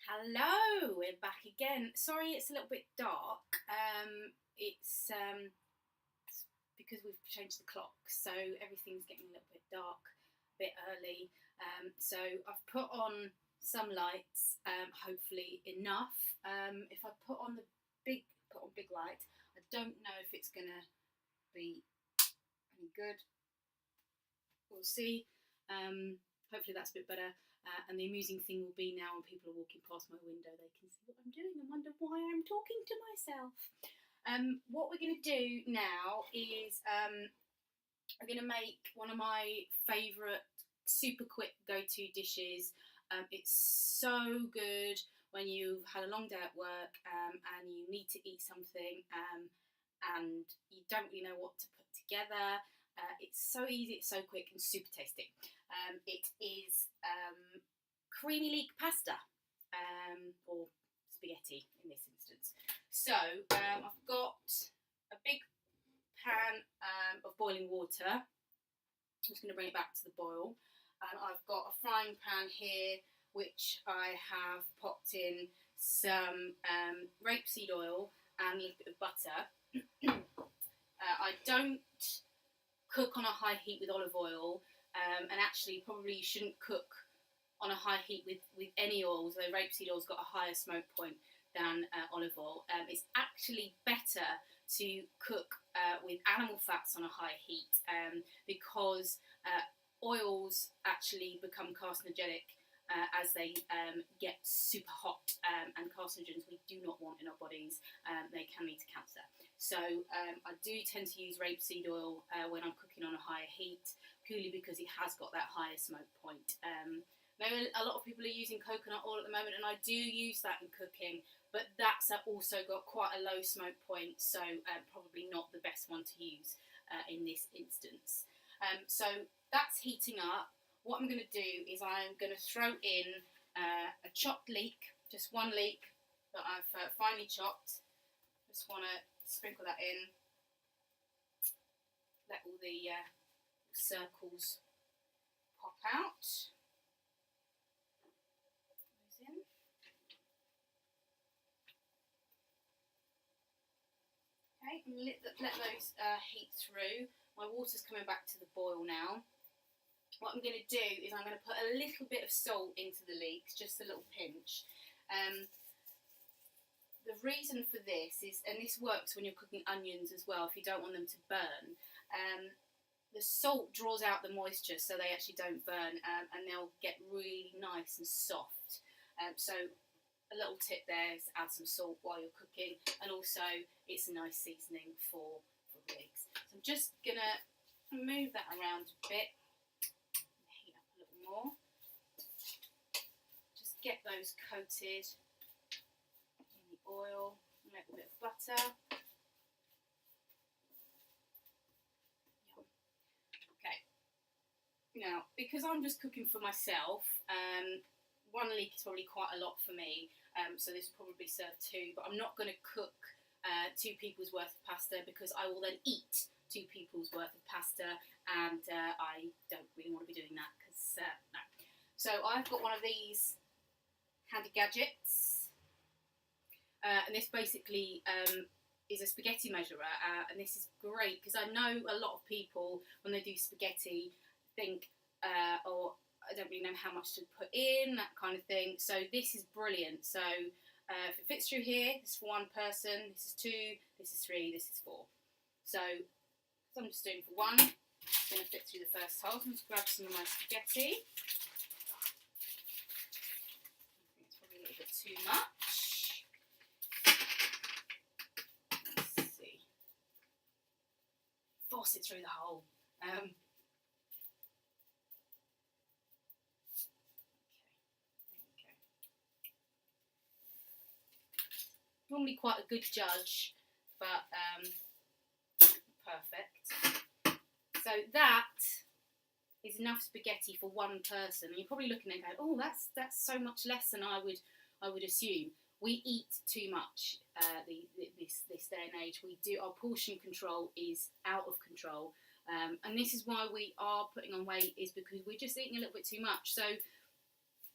Hello, we're back again. Sorry, it's a little bit dark. It's because we've changed the clock, so everything's getting a little bit dark, a bit early. So I've put on some lights, hopefully enough. If I put on big light, I don't know if it's gonna be any good. We'll see. Hopefully that's a bit better. And the amusing thing will be now when people are walking past my window, they can see what I'm doing and wonder why I'm talking to myself. What we're going to do now is I'm going to make one of my favourite super quick go-to dishes. It's so good when you've had a long day at work and you need to eat something and you don't really know what to put together. It's so easy, it's so quick and super tasty. It is creamy leek pasta, or spaghetti in this instance. So I've got a big pan of boiling water. I'm just going to bring it back to the boil. I've got a frying pan here, which I have popped in some rapeseed oil and a little bit of butter. I don't cook on a high heat with olive oil, and actually probably you shouldn't cook on a high heat with any oils, though rapeseed oil's got a higher smoke point than olive oil. It's actually better to cook with animal fats on a high heat because oils actually become carcinogenic as they get super hot, and carcinogens we do not want in our bodies. They can lead to cancer. So I do tend to use rapeseed oil when I'm cooking on a higher heat, purely because it has got that higher smoke point. Now, a lot of people are using coconut oil at the moment, and I do use that in cooking, but that's also got quite a low smoke point, so probably not the best one to use in this instance. So that's heating up. What I'm going to do is I'm going to throw in a chopped leek, just one leek that I've finely chopped. Just want to sprinkle that in, let all the circles pop out. In. Okay, and let those heat through. My water's coming back to the boil now. What I'm going to do is I'm going to put a little bit of salt into the leeks, just a little pinch. The reason for this is, and this works when you're cooking onions as well, if you don't want them to burn, the salt draws out the moisture so they actually don't burn, and they'll get really nice and soft. So a little tip there is add some salt while you're cooking, and also it's a nice seasoning for leeks. So I'm just going to move that around a bit, heat up a little more, just get those coated in the oil, a little bit of butter. Okay, now because I'm just cooking for myself, one leek is probably quite a lot for me, so this will probably serve two, but I'm not going to cook 2 people's worth of pasta, because I will then eat 2 people's worth of pasta, and I don't really want to be doing that, because no. So I've got one of these handy gadgets, and this basically is a spaghetti measurer, and this is great because I know a lot of people when they do spaghetti think, or I don't really know how much to put in, that kind of thing. So this is brilliant. So if it fits through here, this is for 1 person, this is 2, this is 3, this is 4. So I'm just doing for 1, it's going to fit through the first hole. So I'm just grab some of my spaghetti. I think it's probably a little bit too much. Let's see. Force it through the hole. Normally quite a good judge, but perfect. So that is enough spaghetti for 1 person. And you're probably looking at it going, oh, that's so much less than I would assume. We eat too much this day and age. We do, our portion control is out of control, and this is why we are putting on weight, is because we're just eating a little bit too much. So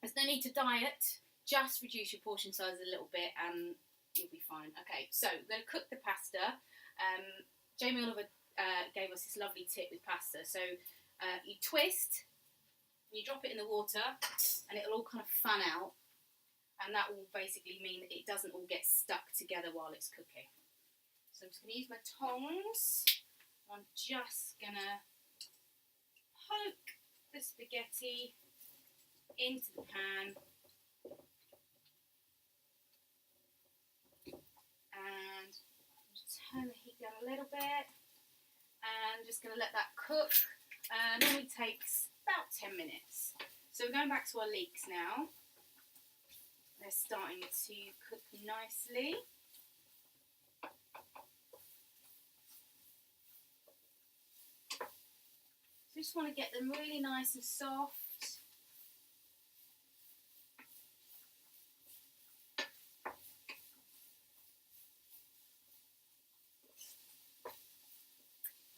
there's no need to diet. just reduce your portion size a little bit and you'll be fine. Okay, so we're going to cook the pasta. Jamie Oliver gave us this lovely tip with pasta. So you twist, you drop it in the water, and it'll all kind of fan out, and that will basically mean that it doesn't all get stuck together while it's cooking. So I'm just going to use my tongs. I'm just going to poke the spaghetti into the pan. And just turn the heat down a little bit. And just going to let that cook. Normally takes about 10 minutes. So we're going back to our leeks now. They're starting to cook nicely. So just want to get them really nice and soft.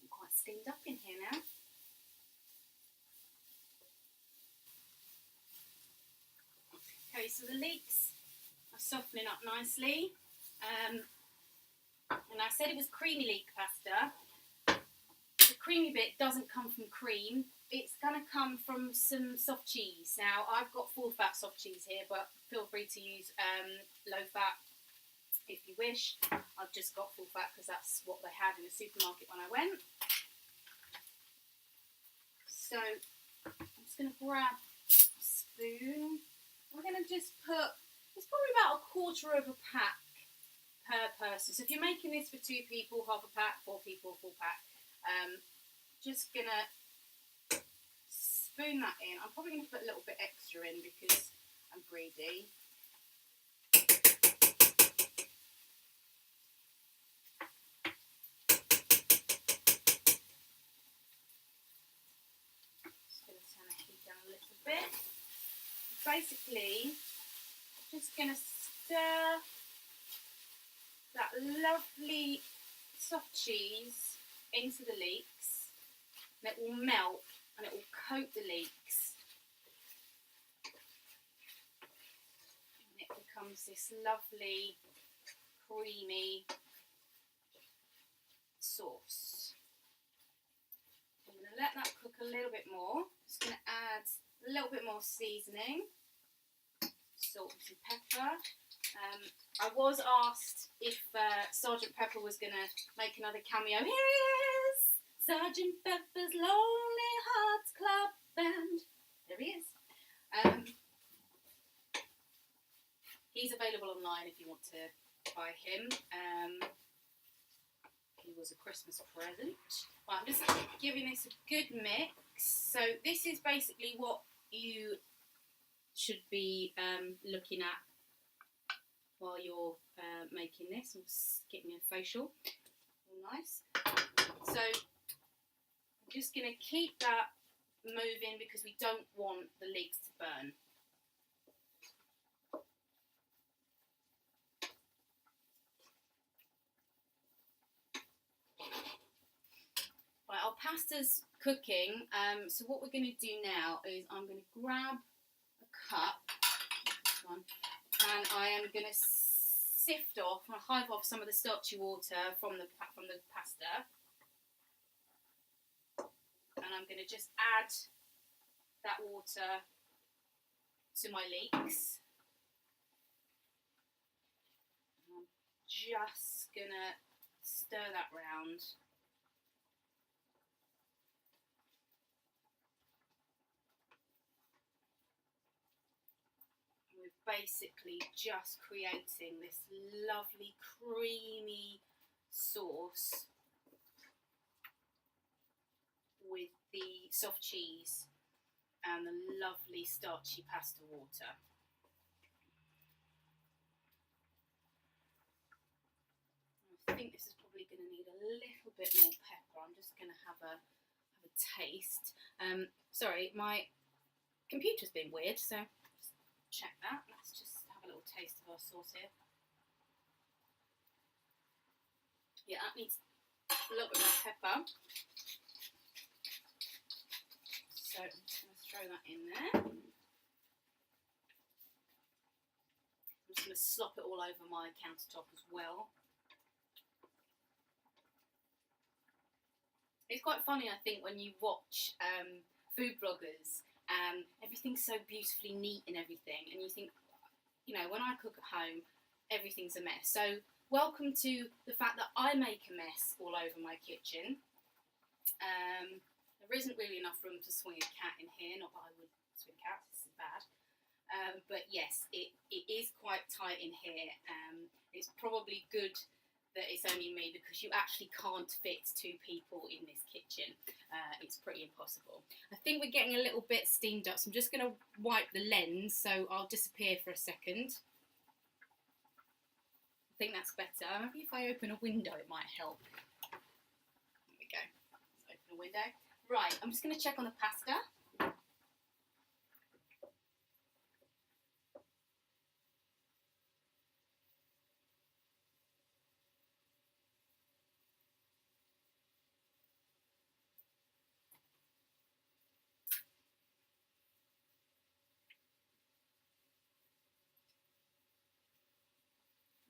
I'm quite steamed up in here now. Okay, so the leeks are softening up nicely. And I said it was creamy leek pasta. The creamy bit doesn't come from cream. It's going to come from some soft cheese. Now, I've got full fat soft cheese here, but feel free to use low fat if you wish. I've just got full fat because that's what they had in the supermarket when I went. So, I'm just going to grab a spoon. We're going to just put, it's probably about 1/4 of a pack per person. So if you're making this for 2 people, half a pack, 4 people, full pack. Just going to spoon that in. I'm probably going to put a little bit extra in because I'm greedy. Just going to turn the heat down a little bit. Basically, just going to stir that lovely soft cheese into the leeks, and it will melt and it will coat the leeks, and it becomes this lovely creamy sauce. I'm going to let that cook a little bit more. Just going to add a little bit more seasoning, salt and some pepper. I was asked if Sergeant Pepper was going to make another cameo. Here he is! Sergeant Pepper's Lonely Hearts Club Band. There he is. He's available online if you want to buy him. He was a Christmas present. Right, I'm just giving this a good mix. So this is basically what you should be looking at while you're making this. I'm just getting a facial. All nice. So I'm just going to keep that moving because we don't want the leeks to burn. Right, our pasta's cooking. So what we're going to do now is I'm going to grab a cup, this one, and I am going to sift off, and hive off some of the starchy water from the pasta, and I'm going to just add that water to my leeks. And I'm just going to stir that round. Basically just creating this lovely creamy sauce with the soft cheese and the lovely starchy pasta water. I think this is probably going to need a little bit more pepper. I'm just going to have a taste. Sorry, my computer's been weird, so check that. Let's just have a little taste of our sauce here. Yeah, that needs a little bit more pepper. So I'm just going to throw that in there. just going to slop it all over my countertop as well. It's quite funny, I think, when you watch food bloggers and everything's so beautifully neat and everything, and you think, you know, when I cook at home, everything's a mess. So welcome to the fact that I make a mess all over my kitchen. There isn't really enough room to swing a cat in here, not that I would swing cats, this is bad. But yes, it is quite tight in here. It's probably good that it's only me, because you actually can't fit 2 people in this kitchen. It's pretty impossible. I think we're getting a little bit steamed up, so I'm just going to wipe the lens, so I'll disappear for a second. I think that's better. Maybe if I open a window it might help. There we go. Let's open a window. Right, I'm just going to check on the pasta.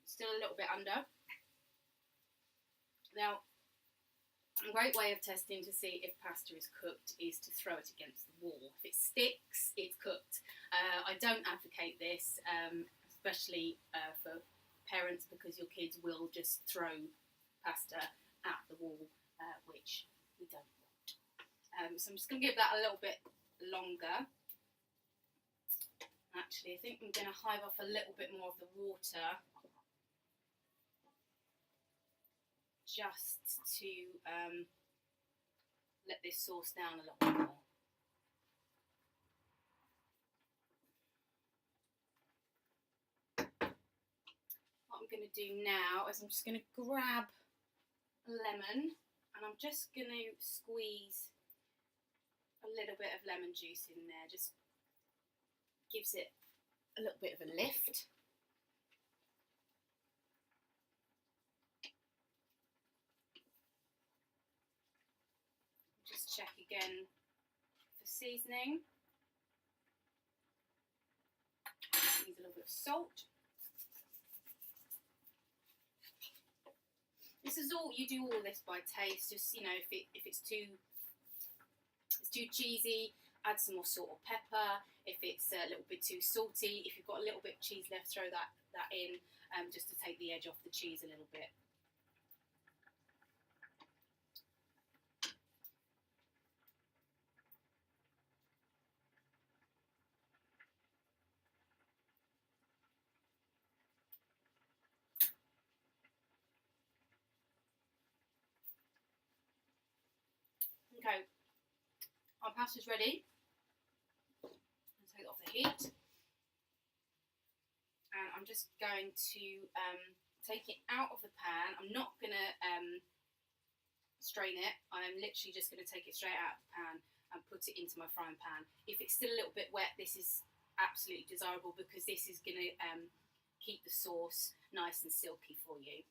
Still a little bit under. Now, a great way of testing to see if pasta is cooked is to throw it against the wall. If it sticks, it's cooked. I don't advocate this, especially for parents, because your kids will just throw pasta at the wall, which we don't want. So I'm just going to give that a little bit longer. Actually, I think I'm going to hive off a little bit more of the water, just to let this sauce down a little bit more. What I'm going to do now is I'm just going to grab a lemon, and I'm just going to squeeze a little bit of lemon juice in there. Just gives it a little bit of a lift. Check again for seasoning. Use a little bit of salt. This is all, you do all this by taste. Just, you know, if it's too cheesy, add some more salt or pepper. If it's a little bit too salty, if you've got a little bit of cheese left, throw that in, just to take the edge off the cheese a little bit. Okay, our pasta's ready. I'll take it off the heat, and I'm just going to take it out of the pan. I'm not going to strain it. I'm literally just going to take it straight out of the pan and put it into my frying pan. If it's still a little bit wet, this is absolutely desirable, because this is going to keep the sauce nice and silky for you.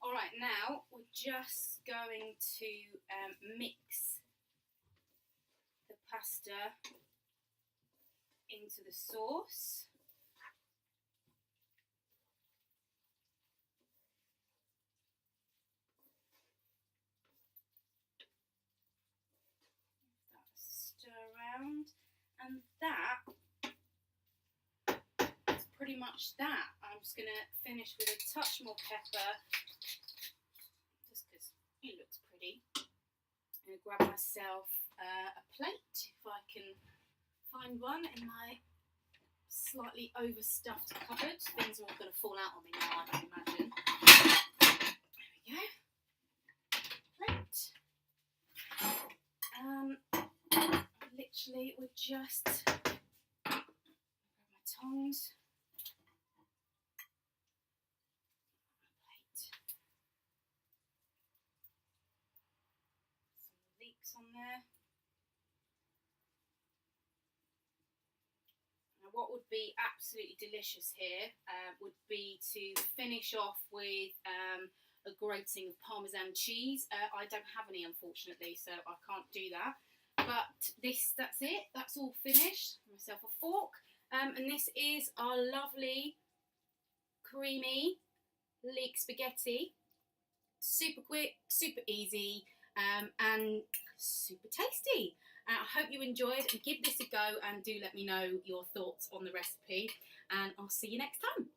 Alright, now we're just going to mix the pasta into the sauce. Stir around, and that is pretty much that. I'm just going to finish with a touch more pepper, just because it looks pretty. I'm going to grab myself a plate, if I can find one in my slightly overstuffed cupboard. Things are all going to fall out on me now, I can imagine. There we go. Plate. Literally, we're just grab my tongs. Plate. Some leeks on there. what would be absolutely delicious here would be to finish off with a grating of Parmesan cheese. I don't have any, unfortunately, so I can't do that. But that's it. That's all finished. Myself a fork. And this is our lovely, creamy leek spaghetti. Super quick, super easy, and super tasty. I hope you enjoyed, and give this a go, and do let me know your thoughts on the recipe. And I'll see you next time.